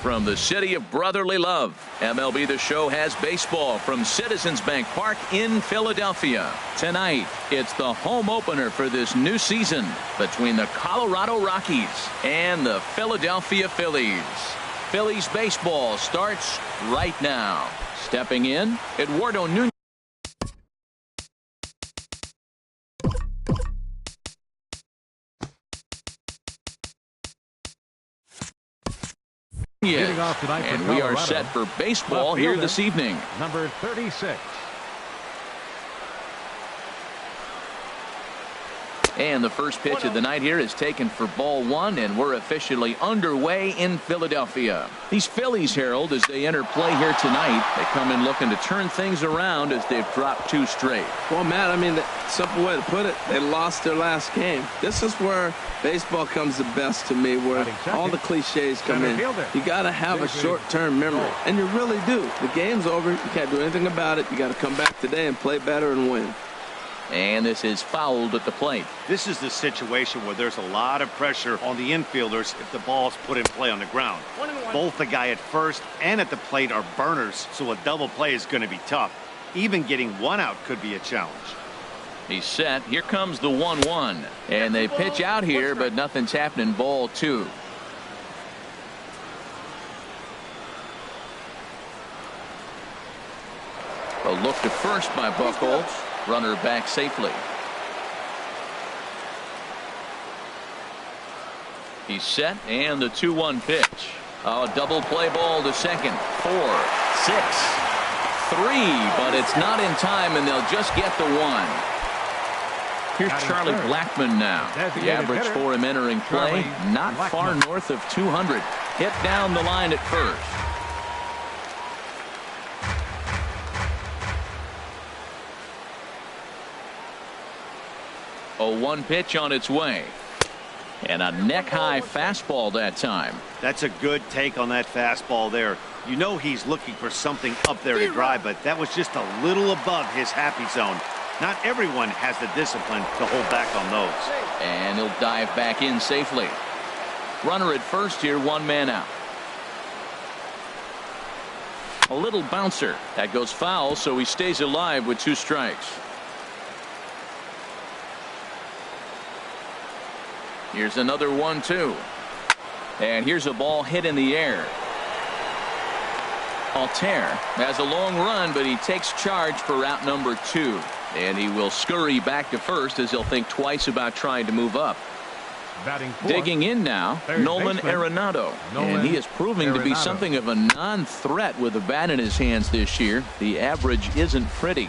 from the city of brotherly love. MLB The Show has baseball from Citizens Bank Park in Philadelphia. Tonight, it's the home opener for this new season between the Colorado Rockies and the Philadelphia Phillies. Phillies baseball starts right now. Stepping in, Eduardo Nunez. And we are set for baseball here this evening. Number 36. And the first pitch of the night here is taken for ball one, and we're officially underway in Philadelphia. These Phillies, Harold, as they enter play here tonight, they come in looking to turn things around as they've dropped 2 straight. Well, Matt, I mean, the simple way to put it, they lost their last game. This is where baseball comes the best to me, where all the cliches come in. You got to have a short-term memory, and you really do. The game's over. You can't do anything about it. You got to come back today and play better and win. And this is fouled at the plate. This is the situation where there's a lot of pressure on the infielders if the ball's put in play on the ground. Both the guy at first and at the plate are burners, so a double play is going to be tough. Even getting one out could be a challenge. He's set. Here comes the 1-1. And they pitch out here, but nothing's happening. Ball 2. A look to first by Buchholz. Runner back safely. He's set, and the 2-1 pitch. A double play ball to second. 4, 6, 3, but it's not in time, and they'll just get the 1. Here's Charlie Blackmon now. The average for him entering play, not far north of 200. Hit down the line at first. A 1 pitch on its way. And a neck-high fastball that time. That's a good take on that fastball there. You know he's looking for something up there to drive, but that was just a little above his happy zone. Not everyone has the discipline to hold back on those. And he'll dive back in safely. Runner at first here, 1 man out. A little bouncer. That goes foul, so he stays alive with 2 strikes. Here's another 1-2. And here's a ball hit in the air. Altair has a long run, but he takes charge for route number 2. And he will scurry back to first as he'll think twice about trying to move up. Digging in now, Nolan Arenado. And he is proving to be something of a non-threat with a bat in his hands this year. The average isn't pretty.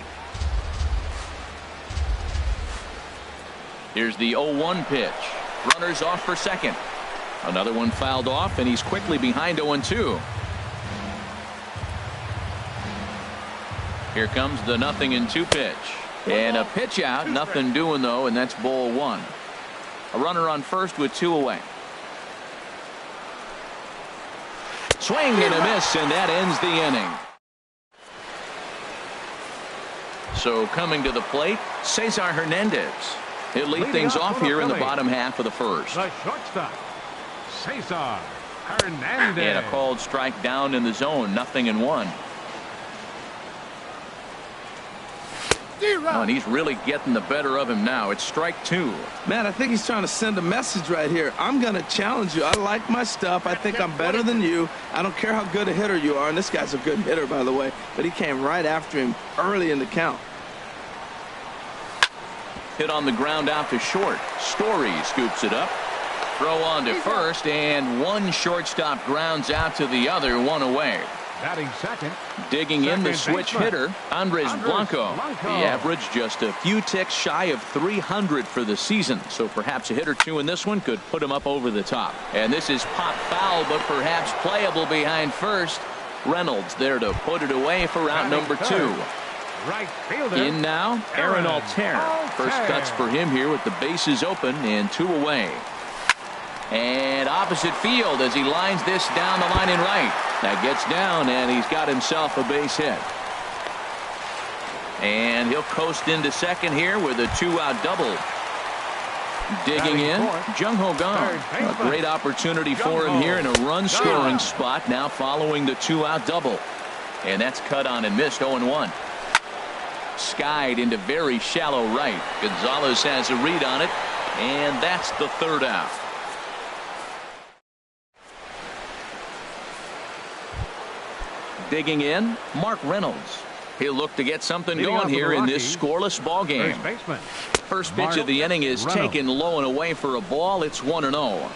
Here's the 0-1 pitch. Runners off for second. Another one fouled off, and he's quickly behind 0-2. Here comes the 0-2 pitch. And a pitch out, nothing doing though, and that's ball 1. A runner on first with 2 away. Swing and a miss, and that ends the inning. So coming to the plate, Cesar Hernandez. He'll lead things off here in the bottom half of the first. The shortstop, Cesar Hernandez. And a called strike down in the zone, 0-1. Oh, and he's really getting the better of him now. It's strike 2. Man, I think he's trying to send a message right here. I'm going to challenge you. I like my stuff. I think I'm better than you. I don't care how good a hitter you are. And this guy's a good hitter, by the way. But he came right after him early in the count. Hit on the ground out to short. Story scoops it up. Throw on to first, and one shortstop grounds out to the other, 1 away. Batting second. Digging in the switch hitter, Andres Blanco. The average just a few ticks shy of 300 for the season. So perhaps a hit or 2 in this one could put him up over the top. And this is pop foul, but perhaps playable behind first. Reynolds there to put it away for route number 2. Right fielder. In now, Aaron Altair. First cuts for him here with the bases open and 2 away. And opposite field as he lines this down the line in right. That gets down, and he's got himself a base hit. And he'll coast into second here with a 2-out double. Digging in, Jung Ho Gong. A great opportunity for him here in a run-scoring spot, now following the two-out double. And that's cut on and missed, 0-1. Skied into very shallow right. Gonzalez has a read on it, and that's the third out. Digging in, Mark Reynolds. He'll look to get something going here in this scoreless ball game. First pitch of the inning is taken low and away for a ball. It's 1-0.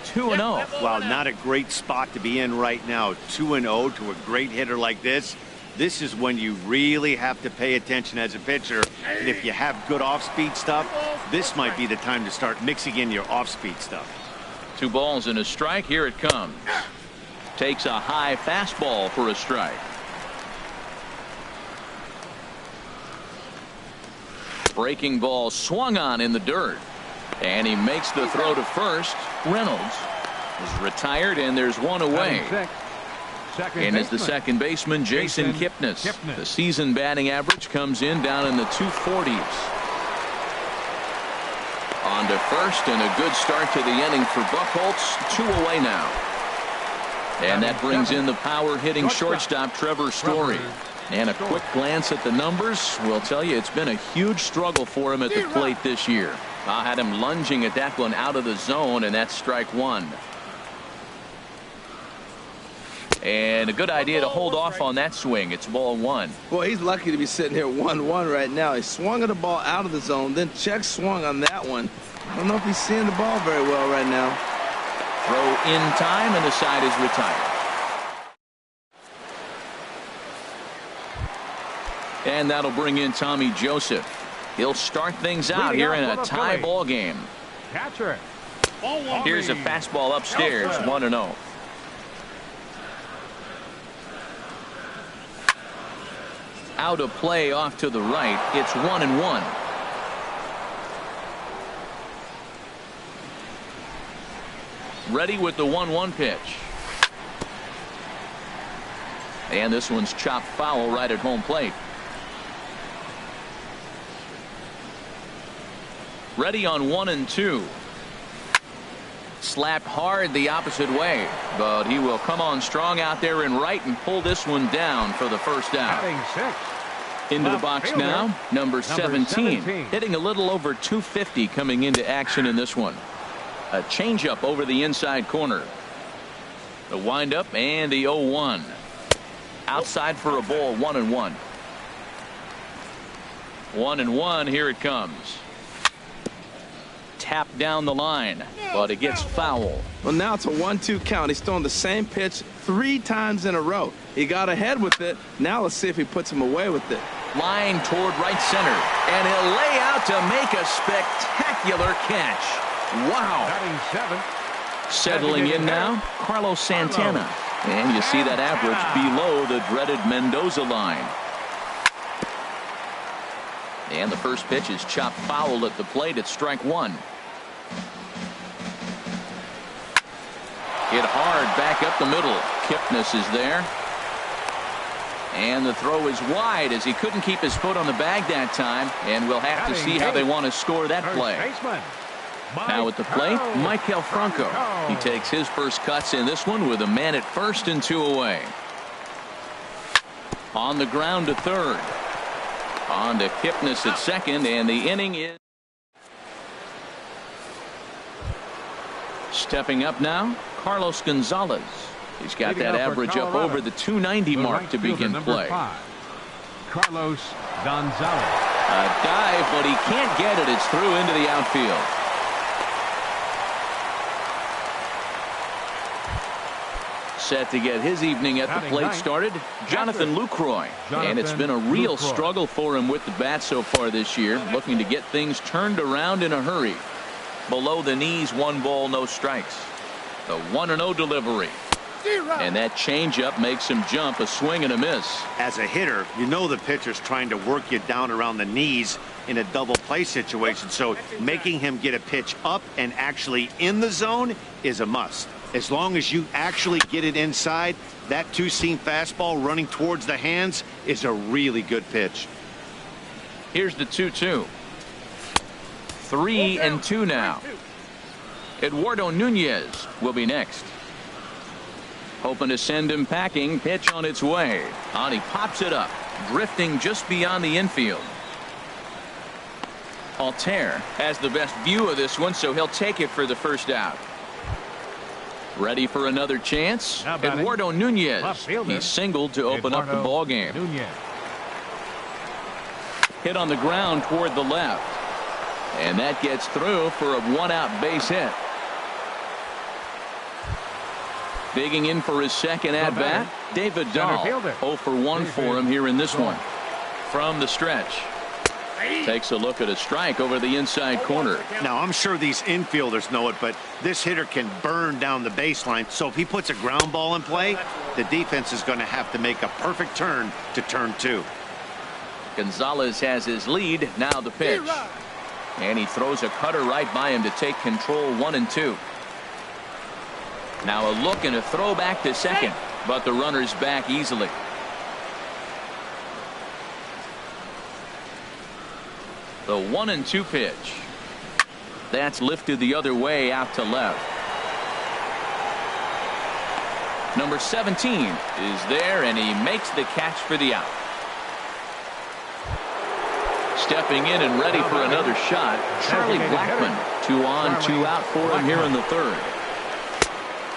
2-0. Wow, not a great spot to be in right now. 2-0 to a great hitter like this. This is when you really have to pay attention as a pitcher. And if you have good off-speed stuff, this might be the time to start mixing in your off-speed stuff. 2 balls and a strike. Here it comes. Takes a high fastball for a strike. Breaking ball swung on in the dirt. And he makes the throw to first. Reynolds is retired, and there's one away. And as the second baseman, Jason Kipnis. The season batting average comes in down in the 240s. On to first, and a good start to the inning for Buchholz. 2 away now. And that brings in the power-hitting shortstop, Trevor Story. And a quick glance at the numbers will tell you it's been a huge struggle for him at the plate this year. I had him lunging at that one out of the zone, and that's strike 1. And a good idea to hold off on that swing. It's ball 1. Boy, he's lucky to be sitting here 1-1 right now. He swung at the ball out of the zone, then check swung on that one. I don't know if he's seeing the ball very well right now. Throw in time, and the side is retired. And that'll bring in Tommy Joseph. He'll start things out here in a tie ball game. Catcher. Here's a fastball upstairs, 1-0. Out of play off to the right. It's 1-1. Ready with the 1-1 pitch. And this one's chopped foul right at home plate. Ready on 1-2. Slapped hard the opposite way, but he will come on strong out there in right and pull this one down for the first out. Into the box now, number 17. Hitting a little over 250 coming into action in this one. A changeup over the inside corner. The windup and the 0-1. Outside for a ball, 1-1. 1-1, here it comes. Tap down the line, but it gets foul. Well, now it's a 1-2 count. He's throwing the same pitch 3 times in a row. He got ahead with it. Now let's see if he puts him away with it. Line toward right center, and he'll lay out to make a spectacular catch. Wow. Settling in now, Carlos Santana. And you see that average below the dreaded Mendoza line. And the first pitch is chopped foul at the plate. It's strike 1. Hit hard back up the middle. Kipnis is there. And the throw is wide as he couldn't keep his foot on the bag that time. And we'll have to see how they want to score that play. Now at the plate, Michael Franco. He takes his first cuts in this one with a man at first and 2 away. On the ground to third. On to Kipnis at second, and the inning is. Stepping up now, Carlos Gonzalez. He's got that average up over the 290 mark to begin play. Carlos Gonzalez. A dive, but he can't get it. It's through into the outfield. Set to get his evening at the plate started, Jonathan Lucroy. And it's been a real struggle for him with the bat so far this year, looking to get things turned around in a hurry. Below the knees, 1 ball, no strikes. The 1-0 delivery. And that changeup makes him jump, a swing and a miss. As a hitter, you know the pitcher's trying to work you down around the knees in a double play situation. So making him get a pitch up and actually in the zone is a must. As long as you actually get it inside, that 2-seam fastball running towards the hands is a really good pitch. Here's the 2-2. 3-2 now. Eduardo Nunez will be next. Hoping to send him packing. Pitch on its way. And he pops it up, drifting just beyond the infield. Altair has the best view of this one, so he'll take it for the first out. Ready for another chance. Eduardo Nunez. He's singled to open up the ball game. Hit on the ground toward the left. And that gets through for a one-out base hit. Digging in for his second at-bat, David Dahl. 0 for 1 for him here in this one. From the stretch. Takes a look at a strike over the inside corner. Now, I'm sure these infielders know it, but this hitter can burn down the baseline. So if he puts a ground ball in play, the defense is going to have to make a perfect turn to turn 2. Gonzalez has his lead. Now the pitch. And he throws a cutter right by him to take control. 1-2. Now a look and a throw back to second, but the runner's back easily. The 1-2 pitch. That's lifted the other way out to left. Number 17 is there, and he makes the catch for the out. Stepping in and ready for another shot, Charlie Blackmon. 2 on, 2 out for him here in the third.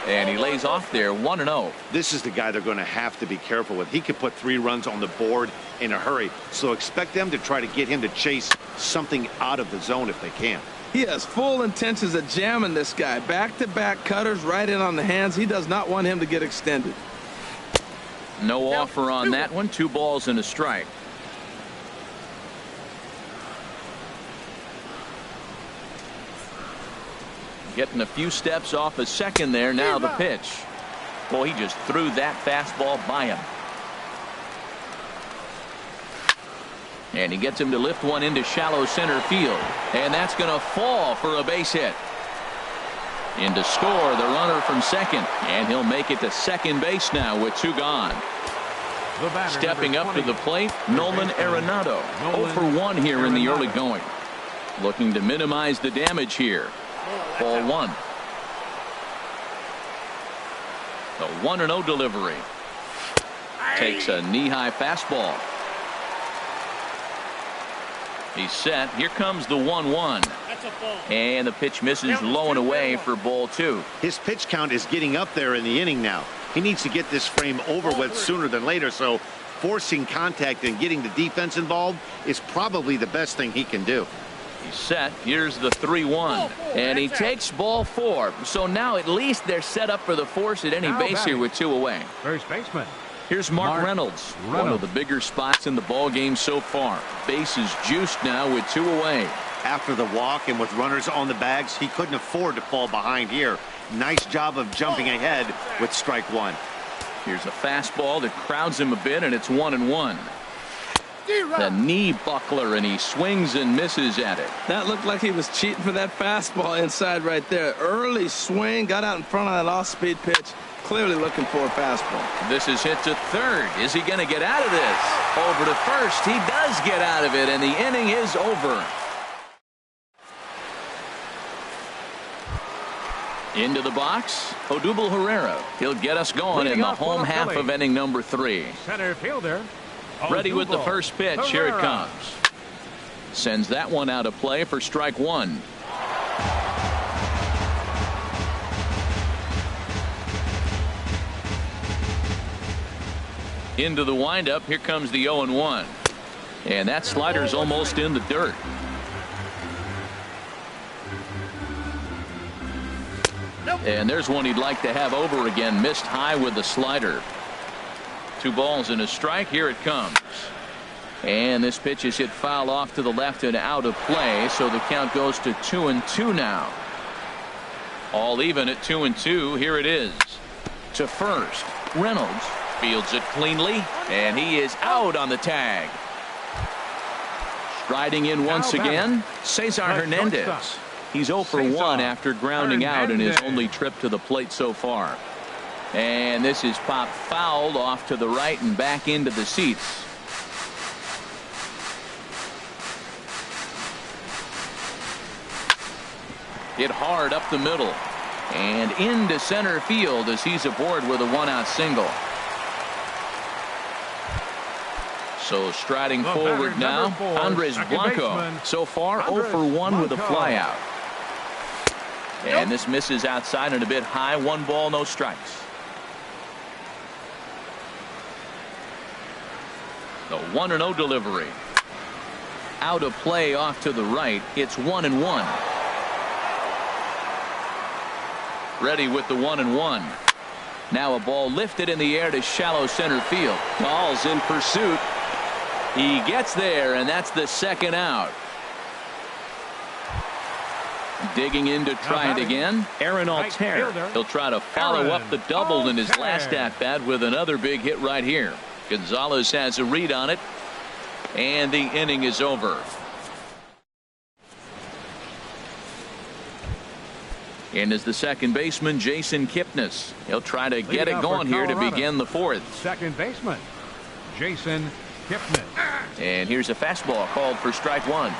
And he lays off there. 1-0. This is the guy they're going to have to be careful with. He could put 3 runs on the board in a hurry. So expect them to try to get him to chase something out of the zone if they can. He has full intentions of jamming this guy. Back-to-back cutters right in on the hands. He does not want him to get extended. No offer on that one. 2 balls and a strike. Getting a few steps off a second there. Now the pitch. Boy, he just threw that fastball by him. And he gets him to lift one into shallow center field. And that's going to fall for a base hit. In to score the runner from second. And he'll make it to second base now with 2 gone. Stepping up to the plate, Nolan Arenado. 0 for 1 here in the early going. Looking to minimize the damage here. Ball 1. The 1-0 delivery. Takes a knee-high fastball. He's set. Here comes the 1-1. And the pitch misses low and away for ball 2. His pitch count is getting up there in the inning now. He needs to get this frame over with sooner than later, so forcing contact and getting the defense involved is probably the best thing he can do. He's set. Here's the 3-1. And he takes ball 4. So now at least they're set up for the force at any base here with 2 away. First baseman. Here's Mark Reynolds. One of the bigger spots in the ball game so far. Base is juiced now with 2 away. After the walk and with runners on the bags, he couldn't afford to fall behind here. Nice job of jumping ahead with strike 1. Here's a fastball that crowds him a bit, and it's 1-1. The knee buckler, and he swings and misses at it. That looked like he was cheating for that fastball inside right there. Early swing, got out in front of that off-speed pitch. Clearly looking for a fastball. This is hit to third. Is he going to get out of this? Over to first. He does get out of it, and the inning is over. Into the box, Odubel Herrera. He'll get us going in the home half of inning number 3. Center fielder. Ready with the first pitch. Here it comes. Sends that one out of play for strike 1. Into the windup. Here comes the 0-1. And that slider's almost in the dirt. And there's one he'd like to have over again. Missed high with the slider. 2 balls and a strike. Here it comes. And this pitch is hit foul off to the left and out of play. So the count goes to 2-2 now. All even at 2-2. Here it is. To first. Reynolds fields it cleanly. And he is out on the tag. Striding in once again. Cesar Hernandez. He's 0 for 1 after grounding out in his only trip to the plate so far. And this is popped fouled off to the right and back into the seats. Hit hard up the middle. And into center field as he's aboard with a one-out single. So striding forward now, Andres Blanco. So far 0 for 1 with a flyout. And this misses outside and a bit high. 1 ball, no strikes. The 1-0 delivery. Out of play off to the right. It's 1-1. Ready with the 1-1. Now a ball lifted in the air to shallow center field. Ball's in pursuit. He gets there, and that's the second out. Digging in to try it again. Aaron Altair. He'll try to follow up the double in his last at-bat with another big hit right here. Gonzalez has a read on it, and the inning is over. In is the second baseman, Jason Kipnis. He'll try to get it going here to begin the fourth. Second baseman, Jason Kipnis. And here's a fastball called for strike 1.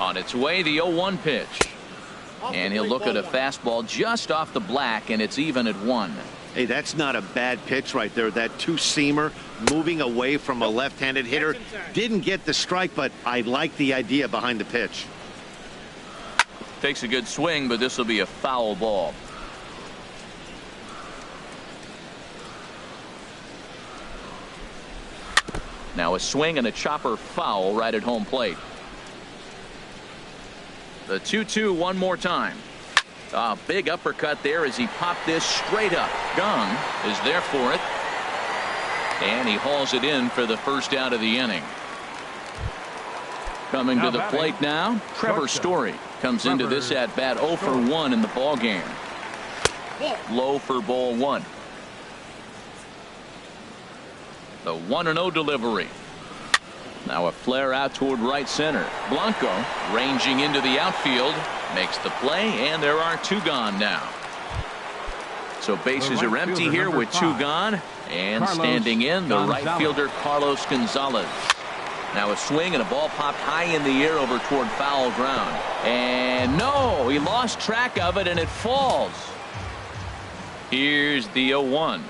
On its way, the 0-1 pitch. And he'll look at a fastball just off the black, and it's even at 1. Hey, that's not a bad pitch right there. That two-seamer moving away from a left-handed hitter. Didn't get the strike, but I like the idea behind the pitch. Takes a good swing, but this will be a foul ball. Now a swing and a chopper foul right at home plate. The 2-2 one more time. A big uppercut there as he popped this straight up. Gunn is there for it. And he hauls it in for the first out of the inning. Coming to the plate now, Trevor Story comes into this at bat 0 for 1 in the ball game. Low for ball 1. The 1-0 delivery. Now a flare out toward right center. Blanco ranging into the outfield makes the play, and there are 2 gone now. So bases are empty here with 2 gone, and standing in the right fielder Carlos Gonzalez. Now a swing and a ball popped high in the air over toward foul ground. And no, he lost track of it and it falls. Here's the 0-1.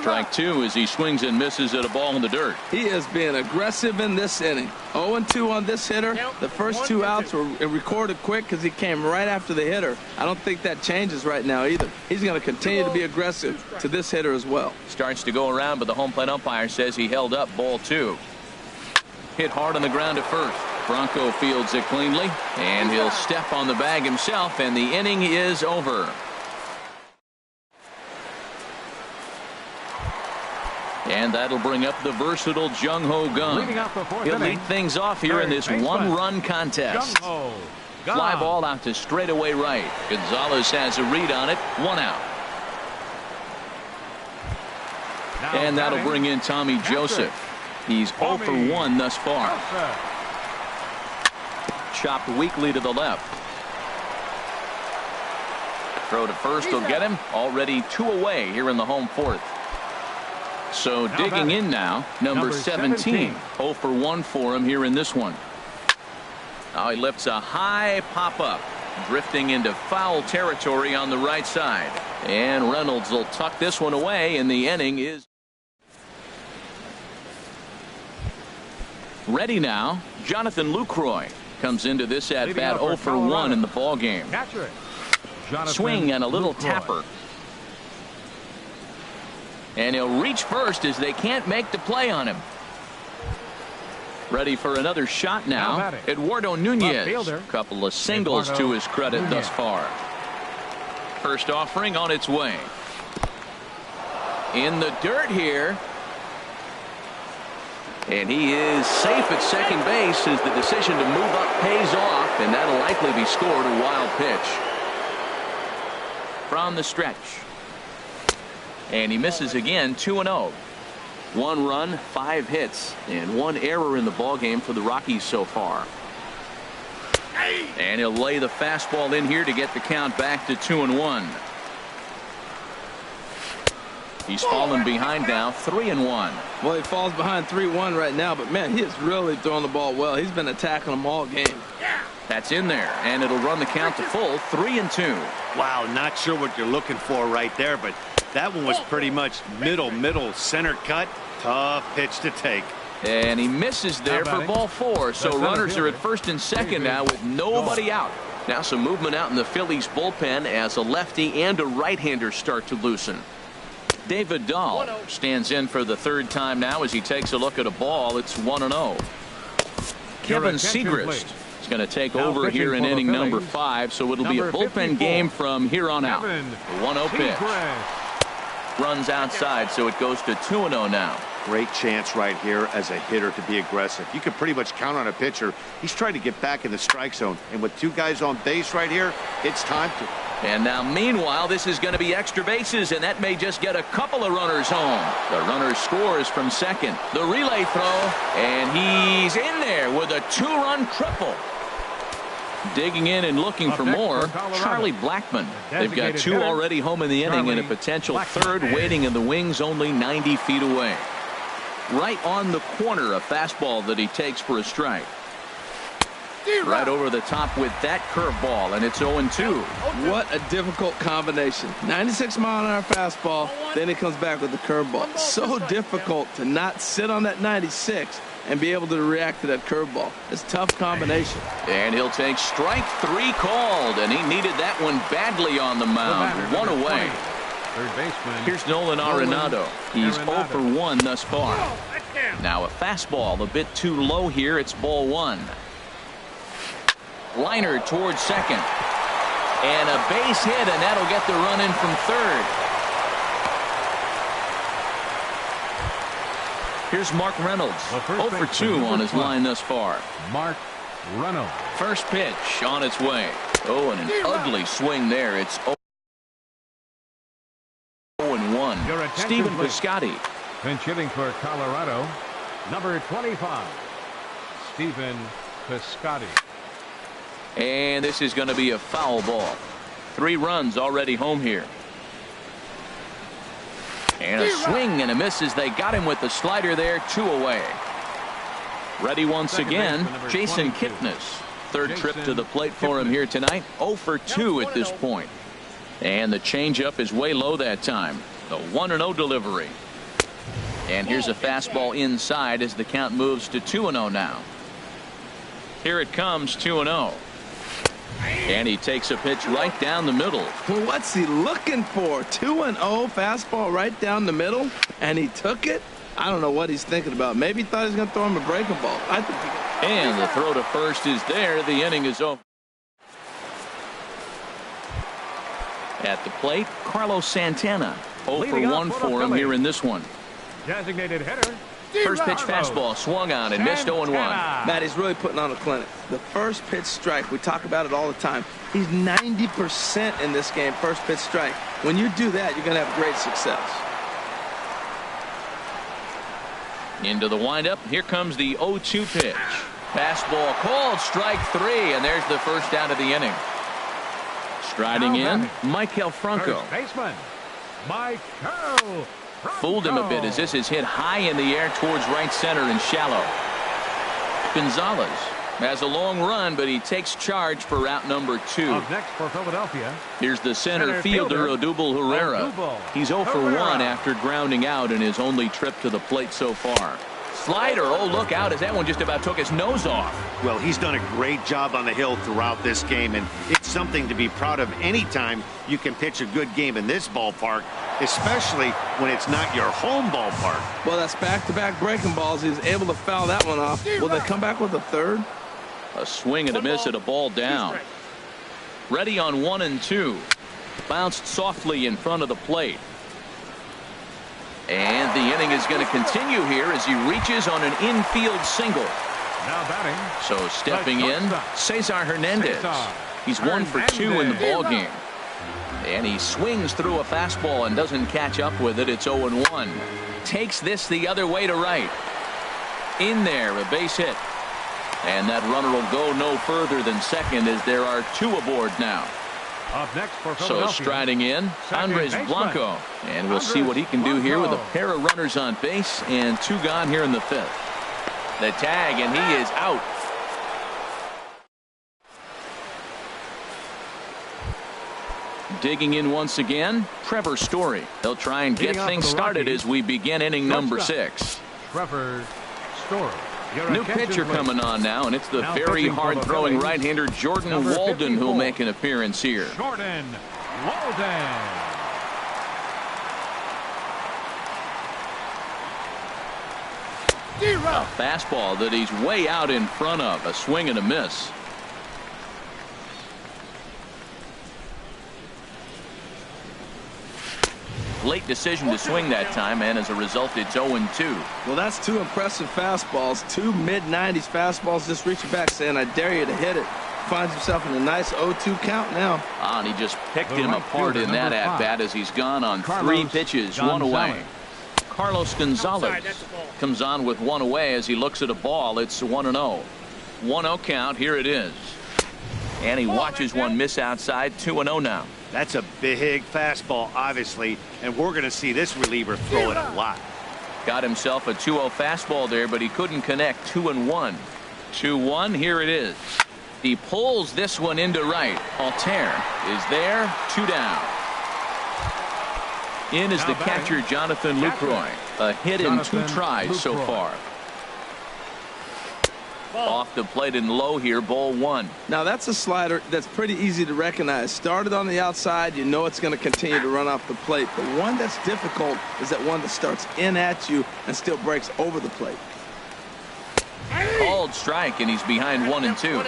Strike 2 as he swings and misses at a ball in the dirt. He is being aggressive in this inning. 0-2 on this hitter. The first 2 outs were recorded quick because he came right after the hitter. I don't think that changes right now either. He's going to continue to be aggressive to this hitter as well. Starts to go around, but the home plate umpire says he held up ball 2. Hit hard on the ground at first. Bronco fields it cleanly, and he'll step on the bag himself, and the inning is over. And that'll bring up the versatile Jung Ho Gun. He'll lead things off here in this 1-run contest. Fly ball out to straightaway right. Gonzalez has a read on it. 1 out. And that'll bring in Tommy Joseph. He's 0 for 1 thus far. Chopped weakly to the left. Throw to first will get him. Already 2 away here in the home fourth. So digging in now, number 17. 0 for 1 for him here in this one. Now he lifts a high pop-up, drifting into foul territory on the right side. And Reynolds will tuck this one away, and the inning is ready now. Jonathan Lucroy comes into this at bat 0 for 1 in the ball game. Swing and a little tapper. And he'll reach first as they can't make the play on him. Ready for another shot now. Eduardo Nunez. Couple of singles to his credit thus far. First offering on its way. In the dirt here. And he is safe at second base as the decision to move up pays off, and that'll likely be scored. A wild pitch from the stretch. And he misses again. 2-0. 1 run, 5 hits, and 1 error in the ballgame for the Rockies so far. And he'll lay the fastball in here to get the count back to 2-1. He's fallen behind now, 3-1. Well, he falls behind 3-1 right now, but man, he is really throwing the ball well. He's been attacking them all game. That's in there, and it'll run the count to full, 3-2. Wow, not sure what you're looking for right there, but that one was pretty much middle center cut. Tough pitch to take. And he misses there for ball 4, so runners are at first and second now with nobody out. Now some movement out in the Phillies bullpen as a lefty and a right-hander start to loosen. David Dahl stands in for the third time now as he takes a look at a ball. It's 1-0. Kevin Segrist is going to take over here in inning number 5, so it'll be a bullpen game from here on out. The 1-0 pitch. Runs outside, so it goes to 2-0 now. Great chance right here as a hitter to be aggressive. You can pretty much count on a pitcher. He's trying to get back in the strike zone, and with 2 guys on base right here, it's time to. And now, meanwhile, this is going to be extra bases, and that may just get a couple of runners home. The runner scores from second. The relay throw, and he's in there with a 2-run triple. Digging in and looking for more, Charlie Blackmon. They've got 2 already home in the inning and a potential third waiting in the wings only 90 feet away. Right on the corner, a fastball that he takes for a strike. Right over the top with that curveball, and it's 0-2. What a difficult combination. 96-mile-an-hour fastball, then he comes back with the curveball. So difficult to not sit on that 96 and be able to react to that curveball. It's a tough combination. And he'll take strike 3 called, and he needed that one badly on the mound. 1 away. Third baseman. Here's Nolan Arenado. He's 0 for 1 thus far. Now a fastball a bit too low here. It's ball 1. Liner towards second. And a base hit, and that'll get the run in from third. Here's Mark Reynolds. 0 for 2 on his line thus far. Mark Reynolds. First pitch on its way. Oh, and an ugly swing there. It's 0-1. Stephen Piscotty. Pinch hitting for Colorado, number 25, Stephen Piscotty. And this is going to be a foul ball. 3 runs already home here. And a swing and a miss as they got him with the slider there. 2 away. Ready once again, Jason Kipnis. Third trip to the plate for him here tonight. 0 for 2 at this point. And the changeup is way low that time. The 1-0 delivery. And here's a fastball inside as the count moves to 2-0 now. Here it comes, 2-0. And he takes a pitch right down the middle. Well, what's he looking for? 2-0 fastball right down the middle, and he took it. I don't know what he's thinking about. Maybe he thought he was going to throw him a breaking ball. I think and the throw to first is there. The inning is over. At the plate, Carlos Santana. 0 for 1 for him here in this one. Designated hitter. First pitch fastball swung on and missed 0-1. Matt, he's really putting on a clinic. The first pitch strike, we talk about it all the time. He's 90% in this game, first pitch strike. When you do that, you're going to have great success. Into the windup. Here comes the 0-2 pitch. Fastball called, strike 3, and there's the first out of the inning. Striding in, Maikel Franco. First baseman, Maikel. Fooled him a bit as this is hit high in the air towards right center and shallow. Gonzalez has a long run, but he takes charge for route number 2. Up next for Philadelphia. Here's the center fielder, Odubel Herrera. He's 0 for 1 after grounding out in his only trip to the plate so far. Slider, oh, look out as that one just about took his nose off. Well, he's done a great job on the hill throughout this game, and it's something to be proud of anytime you can pitch a good game in this ballpark, especially when it's not your home ballpark. Well, that's back-to-back breaking balls. He was able to foul that one off. Will they come back with a third? A swing and a miss at a ball down. Ready on 1 and 2. Bounced softly in front of the plate. And the inning is going to continue here as he reaches on an infield single. Now batting. So stepping in, Cesar Hernandez. He's 1 for 2 in the ball game. And he swings through a fastball and doesn't catch up with it. It's 0-1. Takes this the other way to right. In there, a base hit. And that runner will go no further than second as there are 2 aboard now. Up next for So Philadelphia. striding in, Second Andres baseman. Blanco. And we'll see what he can do here with a Blanco. pair of runners on base and 2 gone here in the 5th. The tag, and he is out. Digging in once again, Trevor Story. They'll try and get Leading off things for the started Rockies, as we begin inning number shortstop. 6. Trevor Story. Your New attention, pitcher please. coming on now, and it's the Now very pitching for the hard-throwing Phillies, right-hander Jordan number Walden, who'll 54. make an appearance here. Jordan Walden. A fastball that he's way out in front of. A swing and a miss. Late decision to swing that time, and as a result, it's 0-2. Well, that's 2 impressive fastballs, 2 mid-90s fastballs, just reaching back saying, I dare you to hit it. Finds himself in a nice 0-2 count now. And he just picked The him right apart fielder, in that number 5. at-bat as he's gone on 3 Carlos pitches, 1 away. Gonzalez. Carlos Gonzalez comes on with 1 away as he looks at a ball. It's 1-0. 1-0 count. Here it is. And he watches one miss outside. 2-0 now. That's a big fastball, obviously, and we're going to see this reliever throw it a lot. Got himself a 2-0 fastball there, but he couldn't connect. 2-1. 2-1. Here it is. He pulls this one into right. Altair is there. 2 down. In is the catcher, Jonathan Lucroy. A hit in 2 tries so far. Off the plate and low here, ball 1. Now that's a slider that's pretty easy to recognize. Started on the outside, you know it's going to continue to run off the plate. The one that's difficult is that one that starts in at you and still breaks over the plate. Called strike, and he's behind 1-2.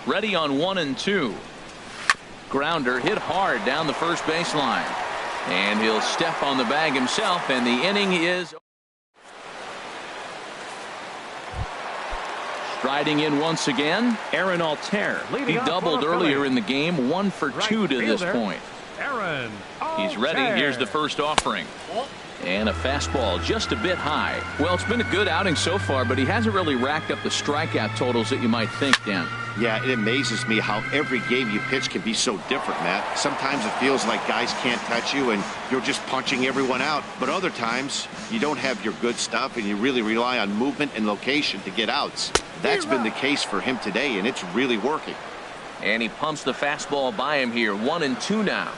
Ready on 1-2. Grounder hit hard down the first baseline. And he'll step on the bag himself, and the inning is... Striding in once again, Aaron Altair. He doubled earlier in the game, 1 for 2 to this point. Aaron He's ready. Here's the first offering. And a fastball just a bit high. Well, it's been a good outing so far, but he hasn't really racked up the strikeout totals that you might think, Dan. Yeah, it amazes me how every game you pitch can be so different, Matt. Sometimes it feels like guys can't touch you and you're just punching everyone out. But other times, you don't have your good stuff and you really rely on movement and location to get outs. That's been the case for him today, and it's really working. And he pumps the fastball by him here. 1-2 now.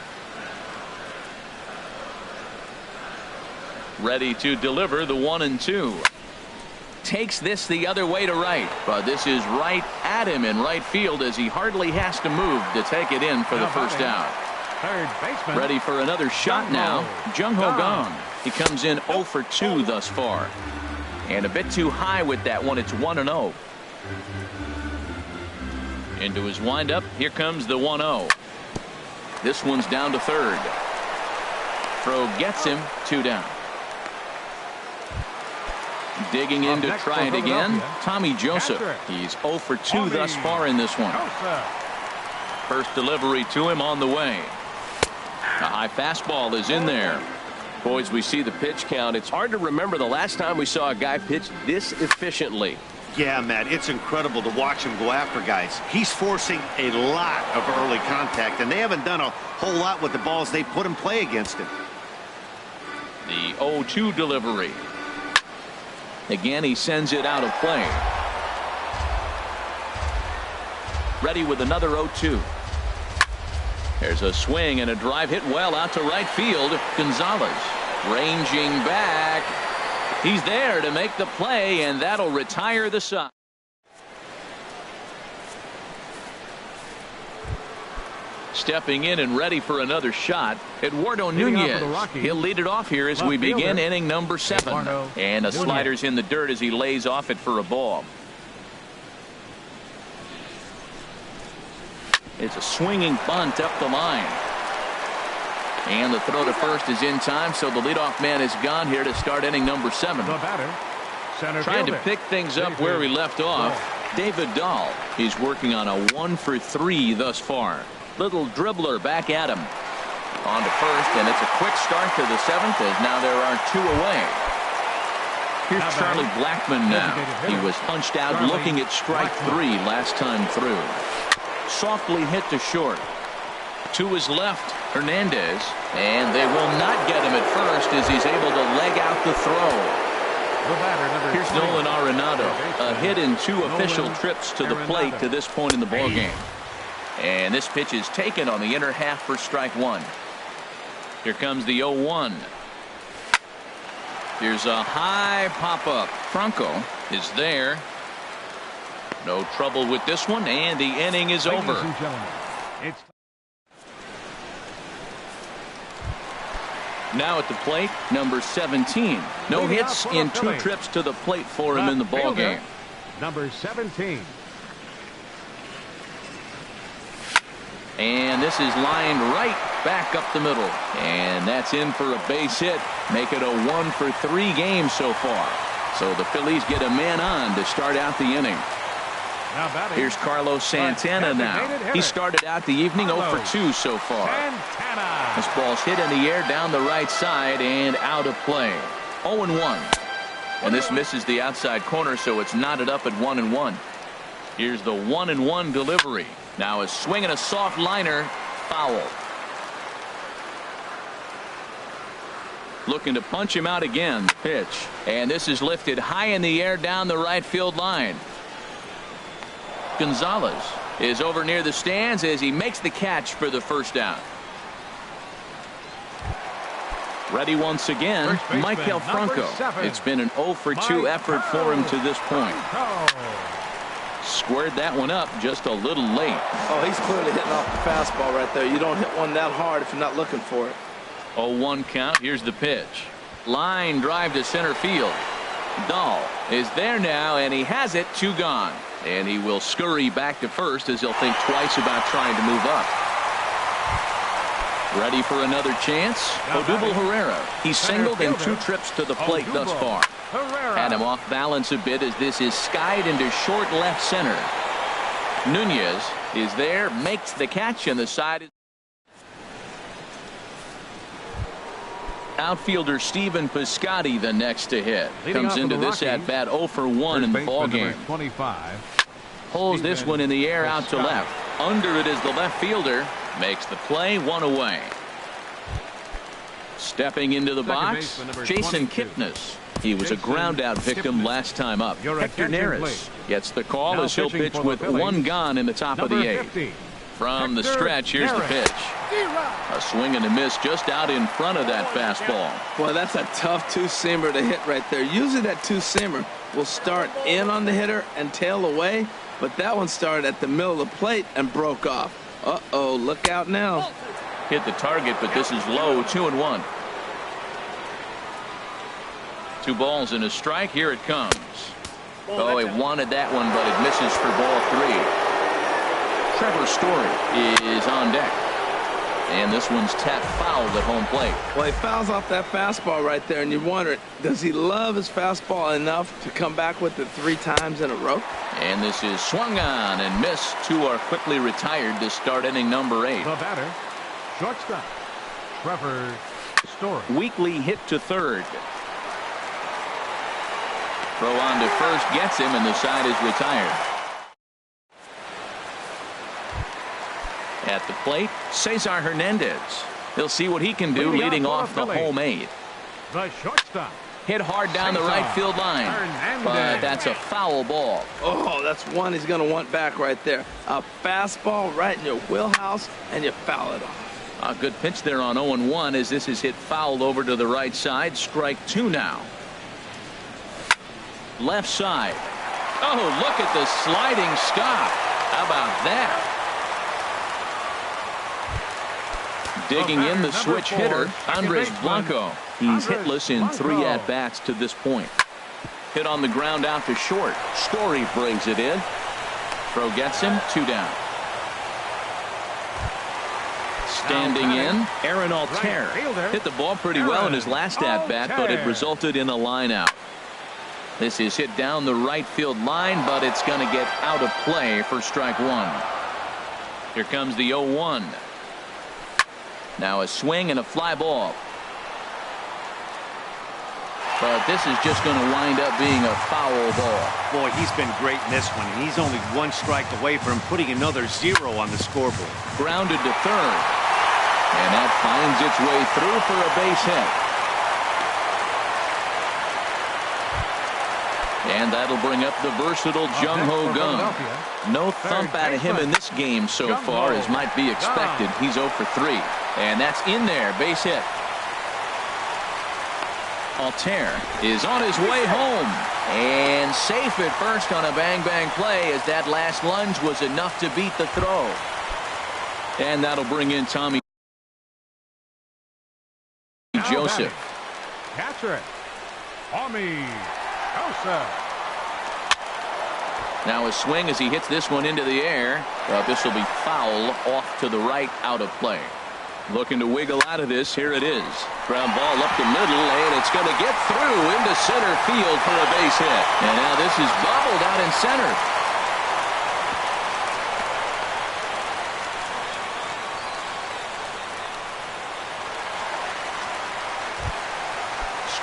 Ready to deliver the 1-2. Takes this the other way to right, but this is right at him in right field as he hardly has to move to take it in for the first out. Third baseman. Ready for another shot now. Jung-Ho Gong. He comes in 0 for 2 thus far. And a bit too high with that one. It's 1-0. Into his windup. Here comes the 1-0. This one's down to third. Throw gets him. 2 down. Digging in to try it again. Tommy Joseph. He's 0 for 2 thus far in this one. First delivery to him on the way. A high fastball is in there. Boys, we see the pitch count. It's hard to remember the last time we saw a guy pitch this efficiently. Yeah, Matt, it's incredible to watch him go after guys. He's forcing a lot of early contact, and they haven't done a whole lot with the balls they put in play against him. The 0-2 delivery. Again, he sends it out of play. Ready with another 0-2. There's a swing and a drive hit well out to right field. Gonzalez ranging back. He's there to make the play, and that'll retire the side. Stepping in and ready for another shot, Eduardo Nunez. He'll lead it off here as we begin inning number 7. And a slider's in the dirt as he lays off it for a ball. It's a swinging bunt up the line. And the throw to first is in time, so the leadoff man is gone here to start inning number 7. Trying to pick things up where we left off. David Dahl. He's working on a 1 for 3 thus far. Little dribbler back at him. On to first, and it's a quick start to the 7th as now there are 2 away. Here's Charlie Blackmon now. He was punched out looking at strike 3 last time through. softly hit to short. To his left, Hernandez, and they will not get him at first as he's able to leg out the throw. Here's Nolan Arenado, a hit in 2 official trips to the plate to this point in the ballgame. And this pitch is taken on the inner half for strike 1. Here comes the 0-1. Here's a high pop-up. Franco is there. No trouble with this one, and the inning is over. Now at the plate, number 17. No hits in 2 trips to the plate for him in the ball game. Number 17. And this is lined right back up the middle. And that's in for a base hit. Make it a 1-for-3 game so far. So the Phillies get a man on to start out the inning. Here's Carlos Santana now. He started out the evening 0-for-2 so far. This ball's hit in the air down the right side and out of play. 0-1. And this misses the outside corner, so it's knotted up at 1-1. Here's the 1-1 delivery. Now a swing and a soft liner. Foul. Looking to punch him out again. Pitch. And this is lifted high in the air down the right field line. Gonzalez is over near the stands as he makes the catch for the first down. Ready once again, Maikel Franco. It's been an 0-for-2 effort for him to this point. Squared that one up just a little late. Oh, he's clearly hitting off the fastball right there. You don't hit one that hard if you're not looking for it. 0-1 count. Here's the pitch. Line drive to center field. Dahl is there now, and he has it. 2 gone. And he will scurry back to first as he'll think twice about trying to move up. Ready for another chance? Odubel Herrera. He's singled in 2 trips to the plate thus far. Had him off balance a bit as this is skied into short left center. Nunez is there, makes the catch, and the side is. Outfielder Steven Piscotty the next to hit. Comes into this at bat 0-for-1 in the ball game. Pulls this one in the air out to left. Under it is the left fielder. Makes the play. 1 away. Stepping into the box, Jason Kipnis. He was a ground out victim last time up. Hector Neris gets the call as he'll pitch with 1 gone in the top of the 8th. From the stretch, here's the pitch. A swing and a miss just out in front of that fastball. Boy, that's a tough 2-seamer to hit right there. Usually that 2-seamer will start in on the hitter and tail away, but that one started at the middle of the plate and broke off. Uh-oh, look out now. Hit the target, but this is low. 2-1. 2 balls and a strike. Here it comes. Oh, he wanted that one, but it misses for ball 3. Trevor Story is on deck. And this one's tapped foul at home plate. Well, he fouls off that fastball right there, and you wonder, does he love his fastball enough to come back with it 3 times in a row? And this is swung on and missed. 2 are quickly retired to start inning number 8. The batter, shortstop, Trevor Story. Weekly hit to third. Throw on to first gets him, and the side is retired. At the plate, Cesar Hernandez. He'll see what he can do leading off the home 8th. The shortstop. Hit hard down the right field line. But that's a foul ball. Oh, that's one he's going to want back right there. A fastball right in your wheelhouse, and you foul it off. A good pitch there on 0-1 as this is hit foul over to the right side. Strike 2 now. Left side. Oh, look at the sliding stop. How about that? Digging in the switch hitter, Andres Blanco. He's hitless in 3 at-bats to this point. Hit on the ground out to short. Story brings it in. Throw gets him. 2 down. Standing in, Aaron Altair. Hit the ball pretty well in his last at-bat, but it resulted in a line out. This is hit down the right field line, but it's going to get out of play for strike 1. Here comes the 0-1. Now a swing and a fly ball. But this is just going to wind up being a foul ball. Boy, he's been great in this one, and he's only one strike away from putting another 0 on the scoreboard. Grounded to third. And that finds its way through for a base hit. And that'll bring up the versatile Jung-Ho Gung. No thump out of him in this game so far, as might be expected. He's 0 for 3. And that's in there, base hit. Altair is on his way home. And safe at first on a bang-bang play, as that last lunge was enough to beat the throw. And that'll bring in Tommy Joseph. Catcher, Tommy Joseph. Now a swing as he hits this one into the air. This will be foul off to the right, out of play. Looking to wiggle out of this. Here it is. Ground ball up the middle, and it's going to get through into center field for a base hit. And now this is bobbled out in center.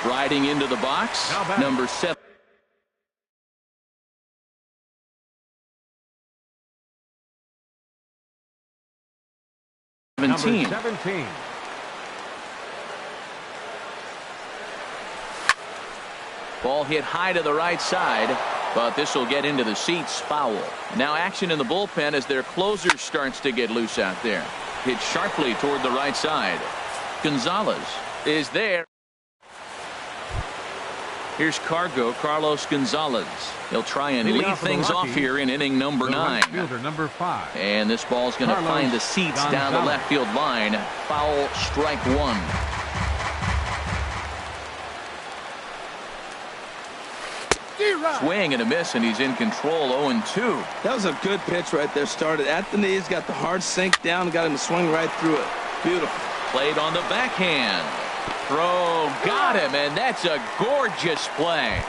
Striding into the box, number 7. Number 17. Ball hit high to the right side, but this will get into the seats. Foul. Now action in the bullpen as their closer starts to get loose out there. Hit sharply toward the right side. Gonzalez is there. Here's Carlos Gonzalez. He'll try and lead things off here in inning number 9. Number 5. And this ball's going to find the seats down the left field line. Foul, strike 1. Swing and a miss, and he's in control. 0-2. That was a good pitch right there. Started at the knees, got the hard sink down, got him to swing right through it. Beautiful. Played on the backhand. Throw, got him, and that's a gorgeous play.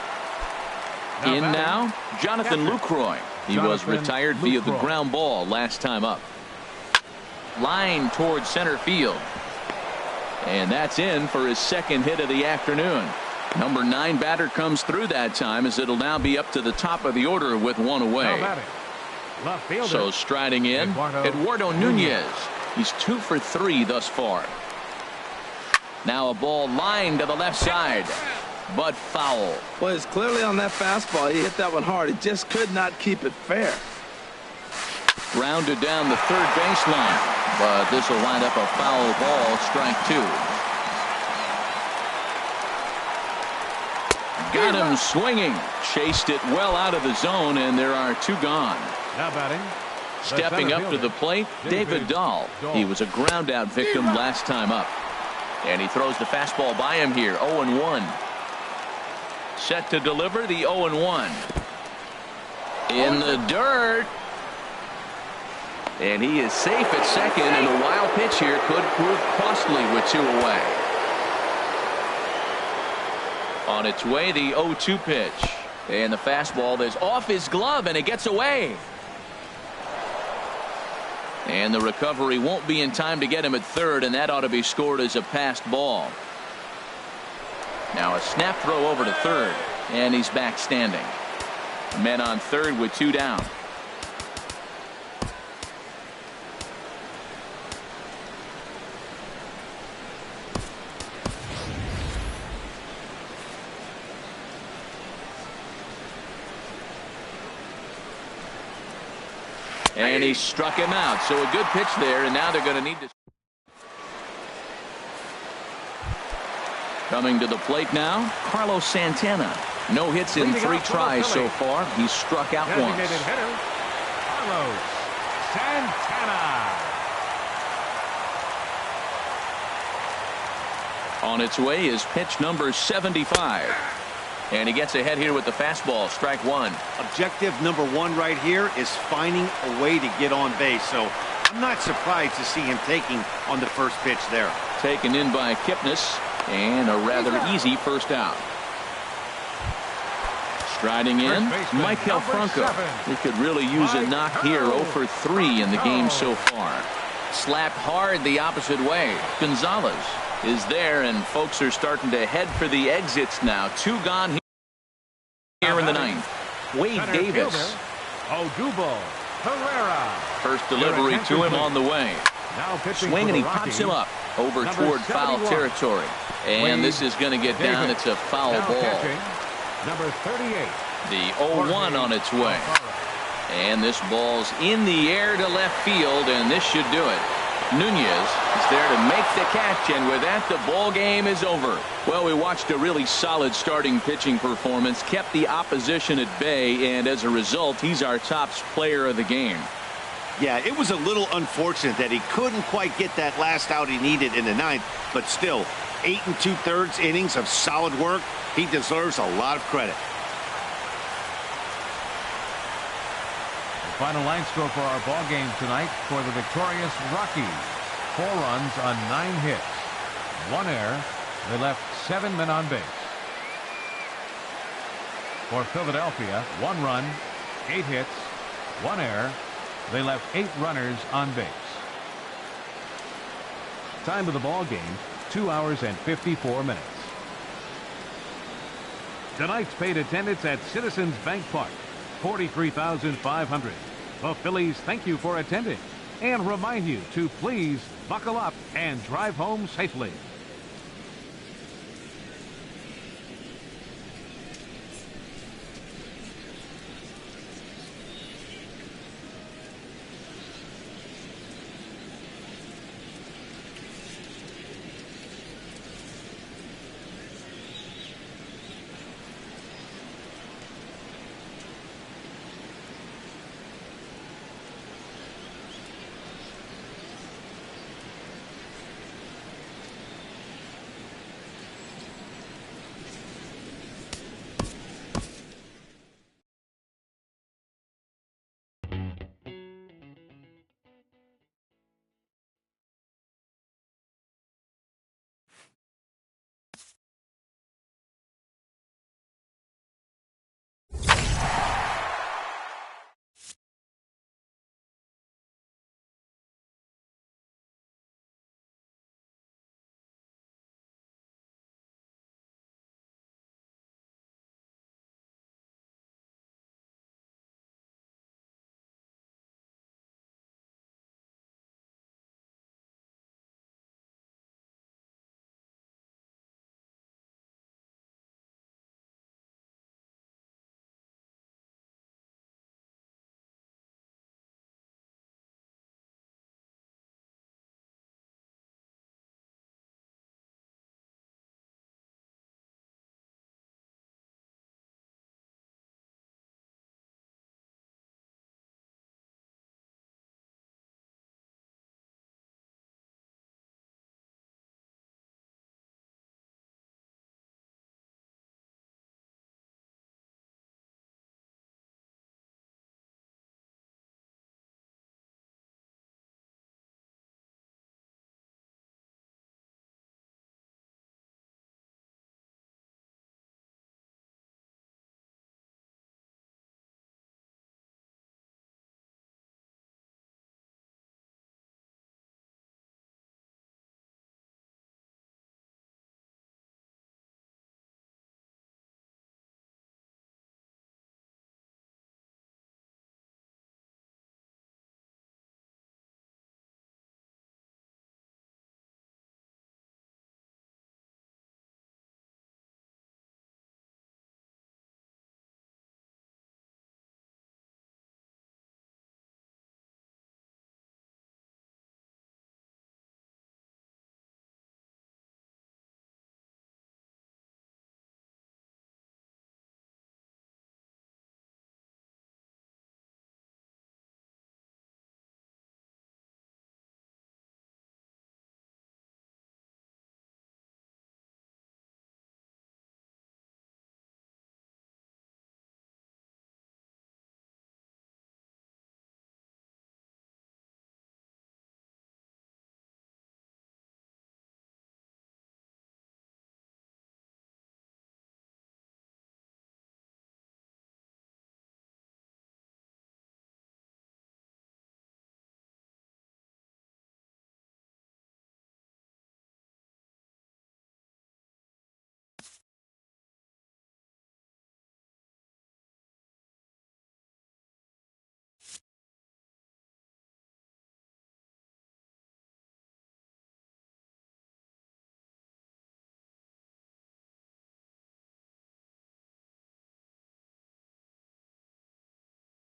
In now, Jonathan Lucroy. He was retired via the ground ball last time up. Line towards center field. And that's in for his second hit of the afternoon. Number 9 batter comes through that time, as it'll now be up to the top of the order with 1 away. So striding in, Eduardo Nunez. He's 2 for 3 thus far. Now a ball lined to the left side, but foul. Well, it's clearly on that fastball. He hit that one hard. He just could not keep it fair. Grounded down the third baseline, but this will wind up a foul ball, strike 2. Got him swinging. Chased it well out of the zone, and there are 2 gone. Now batting. Stepping up to the plate, David Dahl. He was a ground out victim last time up. And he throws the fastball by him here. 0-1. Set to deliver the 0-1. In the dirt. And he is safe at second, and a wild pitch here could prove costly with 2 away. On its way, the 0-2 pitch. And the fastball is off his glove, and it gets away. And the recovery won't be in time to get him at third, and that ought to be scored as a passed ball. Now a snap throw over to third, and he's back standing. Men on third with 2 down. And he struck him out. So a good pitch there, and now they're going to need to. Coming to the plate now, Carlos Santana. No hits in 3 tries so far. He's struck out once. Hitter, Carlos Santana. On its way is pitch number 75. And he gets ahead here with the fastball, strike 1. Objective number 1 right here is finding a way to get on base. So I'm not surprised to see him taking on the first pitch there. Taken in by Kipnis, and a rather easy first out. Striding in, Michael Franco. He could really use a knock here. 0 for 3 in the game so far. Slapped hard the opposite way. Gonzalez. is there, and folks are starting to head for the exits now. 2 gone here in the 9th. Wade Davis. Odubel Herrera. First delivery to him on the way. Now pitching Swing, for and the he pops him Rockies, up over number toward foul 71. territory. And this is going to get down. Davis. It's a foul Now ball. catching, number 38. The 0-1 on its way. And this ball's in the air to left field, and this should do it. Nunez is there to make the catch, and with that, the ball game is over. Well, we watched a really solid starting pitching performance, kept the opposition at bay, and as a result, he's our top player of the game. Yeah, it was a little unfortunate that he couldn't quite get that last out he needed in the 9th, but still, 8 2/3 innings of solid work. He deserves a lot of credit. Final line score for our ball game tonight for the victorious Rockies. 4 runs on 9 hits. 1 error. They left 7 men on base. For Philadelphia, 1 run, 8 hits, 1 error. They left 8 runners on base. Time of the ball game, 2 hours and 54 minutes. Tonight's paid attendance at Citizens Bank Park, 43,500. The Phillies thank you for attending and remind you to please buckle up and drive home safely.